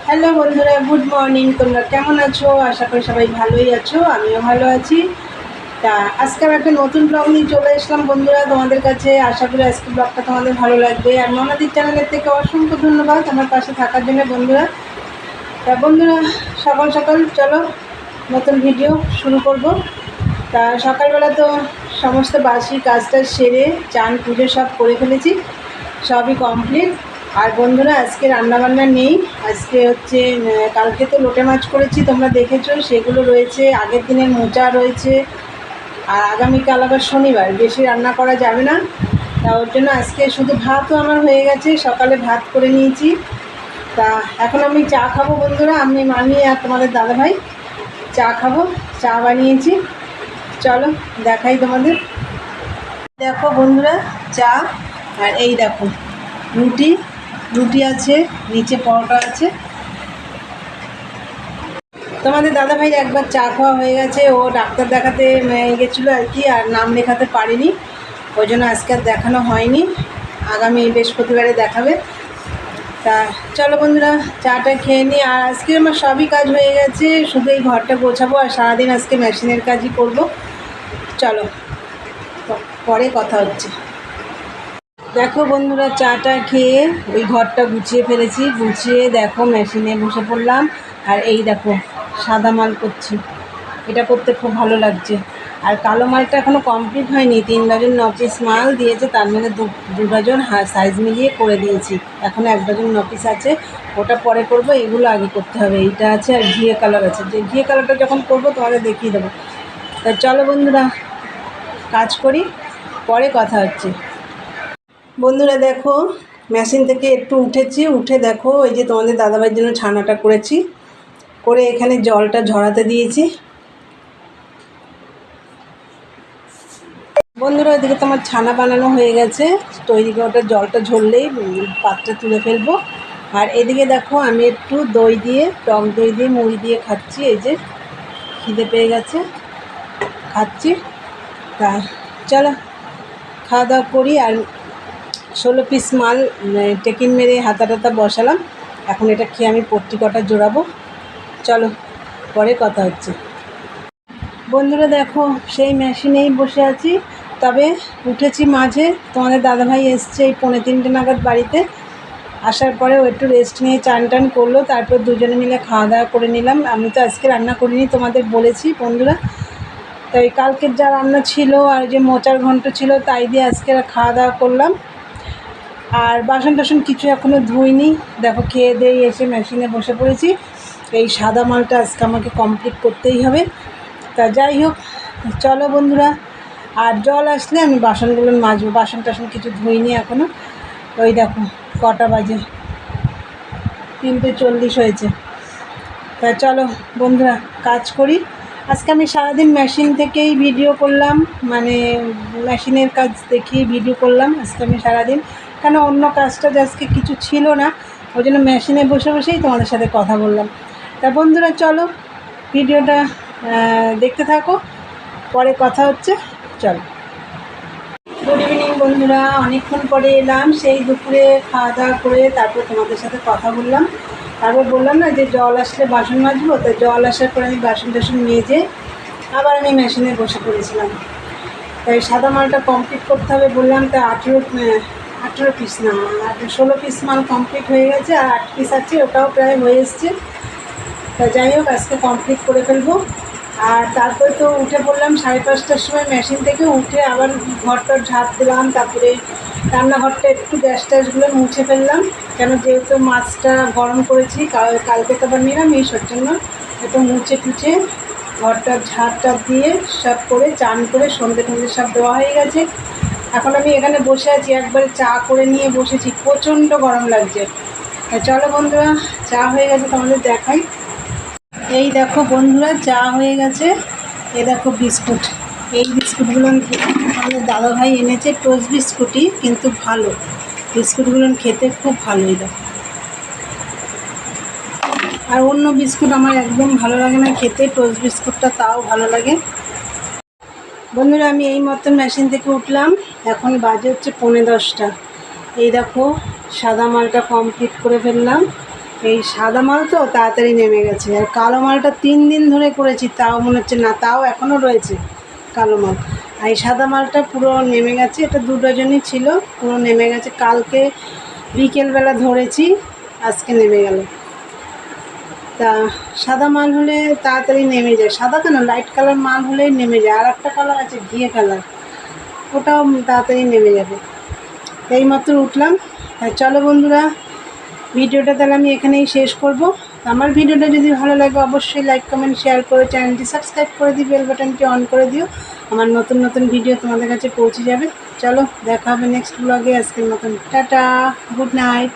Hello বন্ধুরা, good morning. তোমরা কেমন আছো? আশা করি সবাই ভালোই আছো, আমিও ভালো আছি। তা আজকে আমি একটা নতুন ব্লগ নিয়ে চলে এসলাম বন্ধুরা তোমাদের কাছে। আশা করি আজকে ব্লগটা তোমাদের ভালো লাগবে। আর ননাদির চ্যানেলের থেকে অসংখ্য ধন্যবাদ আমার পাশে থাকার জন্য বন্ধুরা। তা বন্ধুরা, সকাল সকাল চলো নতুন ভিডিও শুরু করব। তা সকালবেলা তো সমস্ত বাসি কাজটা সেরে চান পুজো সব করে ফেলেছি, সবই কমপ্লিট। আর বন্ধুরা, আজকে রান্নাবান্না নেই। আজকে হচ্ছে কালকে তো লোটে মাছ করেছি, তোমরা দেখেছো, সেগুলো রয়েছে। আগের দিনের মোচা রয়েছে। আর আগামীকাল আবার শনিবার, বেশি রান্না করা যাবে না। তা ওর জন্য আজকে শুধু ভাতও আমার হয়ে গেছে, সকালে ভাত করে নিয়েছি। তা এখন আমি চা খাবো বন্ধুরা, আমি মামি আর তোমাদের দাদাভাই চা খাবো। চা বানিয়েছি, চলো দেখাই তোমাদের। দেখো বন্ধুরা, চা। আর এই দেখো রুটি, রুটি আছে, নিচে পরোটা আছে। তোমাদের দাদাভাই একবার চা খাওয়া হয়ে গেছে, ও ডাক্তার দেখাতে গেছিলো আর কি, আর নাম লেখাতে পারেনি, ওই জন্য আজকে আর দেখানো হয়নি। আগামী বৃহস্পতিবারে দেখাবে। তা চলো বন্ধুরা, চাটা খেয়ে নিই। আর আজকে আমার সবই কাজ হয়ে গেছে, শুধু এই ঘরটা গোছাবো। আর সারাদিন আজকে মেশিনের কাজই করব। চলো পরে কথা হচ্ছে। দেখো বন্ধুরা, চাটা খেয়ে ওই ঘরটা গুছিয়ে ফেলেছি, গুছিয়ে দেখো মেশিনে বসে পড়লাম। আর এই দেখো সাদা মাল করছি, এটা করতে খুব ভালো লাগছে। আর কালো মালটা এখনও কমপ্লিট হয়নি, 3 ডজন 9 পিস মাল দিয়েছে, তার মধ্যে 2 ডজন সাইজ মিলিয়ে করে দিয়েছি। এখনও 1 ডজন 9 পিস আছে, ওটা পরে করব, এগুলো আগে করতে হবে। এইটা আছে আর ঘিয়ে কালার আছে, যে ঘিয়ে কালারটা যখন করবো তোমাদের দেখিয়ে দেবো। তা চলো বন্ধুরা, কাজ করি, পরে কথা হচ্ছে। বন্ধুরা দেখো, মেশিন থেকে একটু উঠেছি, উঠে দেখো এই যে তোমাদের দাদাভাইয়ের জন্য ছানাটা করেছি, করে এখানে জলটা ঝরাতে দিয়েছি। বন্ধুরা ওইদিকে তোমার ছানা বানানো হয়ে গেছে, তৈরি করে জলটা ঝরলেই পাত্রে তুলে ফেলবো। আর এদিকে দেখো আমি একটু দই দিয়ে, টক দই দিয়ে মুড়ি দিয়ে খাচ্ছি। এই যে খিদে পেয়ে গেছে, খাচ্ছি। তা চলো খাওয়া দাওয়া করি। আর 16 পিস মাল টেকিন মেরে হাতা টাতা বসালাম, এখন এটা খেয়ে আমি পট্টি কটা জোড়াবো। চলো পরে কথা হচ্ছে। বন্ধুরা দেখো, সেই মেশিনেই বসে আছি, তবে উঠেছি মাঝে। তোমাদের দাদাভাই এসছে এই 2:45 নাগাদ বাড়িতে। আসার পরেও একটু রেস্ট নিয়ে চান টান করলো, তারপর দুজনে মিলে খাওয়া দাওয়া করে নিলাম। আমি তো আজকে রান্না করিনি, তোমাদের বলেছি বন্ধুরা। তো এই কালকের যা রান্না ছিল আর যে মোচার ঘন্ট ছিল, তাই দিয়ে আজকে খাওয়া দাওয়া করলাম। আর বাসন টাসন কিছু এখনও ধুইনি। দেখো খেয়ে দিয়ে এসে মেশিনে বসে পড়েছি। এই সাদা মালটা আজকে আমাকে কমপ্লিট করতেই হবে। তা যাই হোক, চলো বন্ধুরা। আর জল আসলে আমি বাসনগুলো মাজবো, বাসন টাসন কিছু ধুইনি এখনও। ওই দেখো কটা বাজে, 3:40 হয়েছে। তা চলো বন্ধুরা, কাজ করি। আজকে আমি সারাদিন মেশিন থেকেই ভিডিও করলাম, মানে মেশিনের কাজ দেখেই ভিডিও করলাম আজকে আমি সারাদিন। কেন অন্য কাজটা আজকে কিছু ছিল না, ওই জন্য মেশিনে বসে বসেই তোমাদের সাথে কথা বললাম। তা বন্ধুরা চলো ভিডিওটা দেখতে থাকো, পরে কথা হচ্ছে। চলো। গুড ইভিনিং বন্ধুরা, অনেকক্ষণ পরে এলাম, সেই দুপুরে খাওয়া দাওয়া করে তারপর তোমাদের সাথে কথা বললাম। তারপর বললাম না যে জল আসলে বাসন মাজবো, তো জল আসার পরে আমি বাসন টাসন মেজে আবার আমি মেশিনে বসে পড়েছিলাম। তাই সাদা মালটা কমপ্লিট করতে হবে বললাম। তা 18 পিস না, 16 পিস মাল কমপ্লিট হয়ে গেছে, আর 8 পিস আছে, ওটাও প্রায় হয়ে এসছে। তা যাই হোক আজকে কমপ্লিট করে ফেলবো। আর তারপরে তো উঠে পড়লাম 5:30টার সময় মেশিন থেকে, উঠে আবার ঘরটা ঝাঁট দিলাম, তারপরে রান্নাঘরটা একটু গ্যাস ট্যাসগুলো মুছে ফেললাম। কেন যেহেতু মাছটা গরম করেছি, কালকে তো আবার নিরামিষ, ওর জন্য একটু মুছে টুছে ঘরটা ঝাঁটটা দিয়ে সব করে চান করে সন্ধ্যে টন্ধে সব দেওয়া হয়ে গেছে। এখন আমি এখানে বসে আছি, একবারে চা করে নিয়ে বসেছি, প্রচণ্ড গরম লাগছে। চলো বন্ধুরা, চা হয়ে গেছে, তোমাদের দেখাই। এই দেখো বন্ধুরা, চা হয়ে গেছে। এই দেখো বিস্কুট, এই বিস্কুটগুলো আমাদের দাদাভাই এনেছে, টোস্ট বিস্কুটই, কিন্তু ভালো বিস্কুটগুলো খেতে খুব ভালো। এই দেখো, আর অন্য বিস্কুট আমার একদম ভালো লাগে না খেতে, টোস্ট বিস্কুটটা তাও ভালো লাগে। বন্ধুরা আমি এই মতন মেশিন থেকে উঠলাম, এখন বাজে হচ্ছে 10:45। এই দেখো সাদা মালটা কমপ্লিট করে ফেললাম। এই সাদা মাল তো তাড়াতাড়ি নেমে গেছে, আর কালো মালটা 3 দিন ধরে করেছি, তাও মনে হচ্ছে না, তাও এখনও রয়েছে কালো মাল। আর এই সাদা মালটা পুরো নেমে গেছে, এটা 2 ডজনই ছিল, পুরো নেমে গেছে। কালকে বিকেলবেলা ধরেছি, আজকে নেমে গেল। তা সাদা মাল হলে তাড়াতাড়ি নেমে যায়, সাদা কেন, লাইট কালার মাল হলেই নেমে যায়। আর একটা কালার আছে ঘিয়ে কালার, ওটাও তাড়াতাড়ি নেমে যাবে। এইমাত্র উঠলাম। চলো বন্ধুরা, ভিডিওটা তাহলে আমি এখানেই শেষ করব। আমার ভিডিওটা যদি ভালো লাগে অবশ্যই লাইক কমেন্ট শেয়ার করে চ্যানেলটি সাবস্ক্রাইব করে দিও, বেল বাটনটি অন করে দিও, আমার নতুন নতুন ভিডিও তোমাদের কাছে পৌঁছে যাবে। চলো দেখা হবে নেক্সট ব্লগে। আজকের মতন টাটা, গুড নাইট।